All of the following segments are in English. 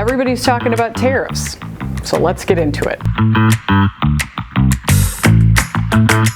Everybody's talking about tariffs, so let's get into it.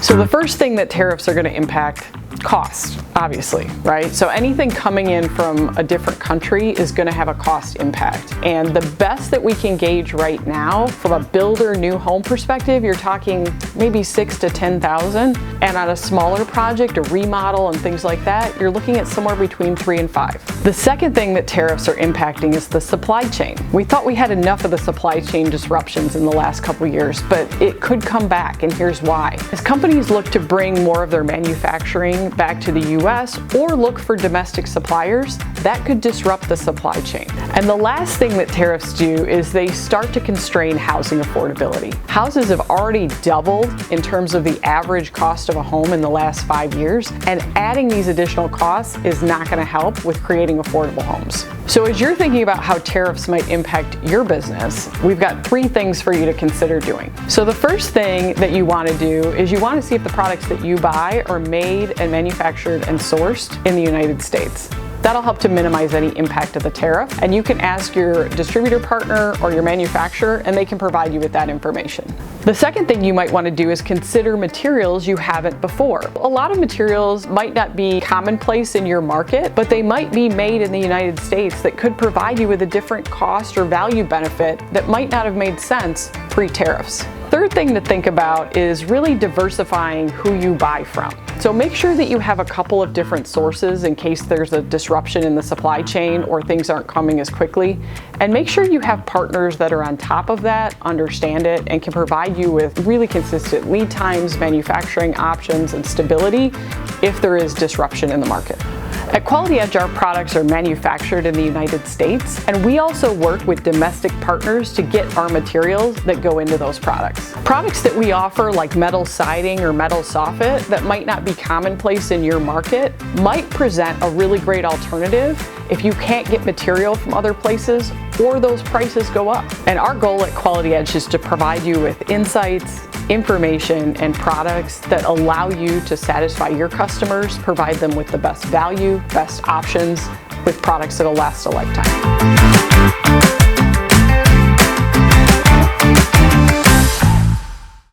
So the first thing that tariffs are going to impact, cost, obviously, right? So anything coming in from a different country is going to have a cost impact. And the best that we can gauge right now from a builder new home perspective, you're talking maybe $6,000 to $10,000. And on a smaller project, a remodel and things like that, you're looking at somewhere between $3,000 and $5,000. The second thing that tariffs are impacting is the supply chain. We thought we had enough of the supply chain disruptions in the last couple of years, but it could come back, and here's why. As companies look to bring more of their manufacturing back to the US or look for domestic suppliers, that could disrupt the supply chain. And the last thing that tariffs do is they start to constrain housing affordability. Houses have already doubled in terms of the average cost of a home in the last 5 years, and adding these additional costs is not going to help with creating affordable homes. So as you're thinking about how tariffs might impact your business, we've got 3 things for you to consider doing. So the first thing that you want to do is you want to see if the products that you buy are made and manufactured and sourced in the United States. That'll help to minimize any impact of the tariff, and you can ask your distributor partner or your manufacturer and they can provide you with that information. The second thing you might want to do is consider materials you haven't before. A lot of materials might not be commonplace in your market, but they might be made in the United States that could provide you with a different cost or value benefit that might not have made sense pre-tariffs. Third thing to think about is really diversifying who you buy from. So make sure that you have a couple of different sources in case there's a disruption in the supply chain or things aren't coming as quickly. And make sure you have partners that are on top of that, understand it, and can provide you with really consistent lead times, manufacturing options, and stability if there is disruption in the market. At Quality Edge, our products are manufactured in the United States, and we also work with domestic partners to get our materials that go into those products. Products that we offer, like metal siding or metal soffit, that might not be commonplace in your market, might present a really great alternative if you can't get material from other places or those prices go up. And our goal at Quality Edge is to provide you with insights, information, and products that allow you to satisfy your customers, provide them with the best value, best options, with products that'll last a lifetime.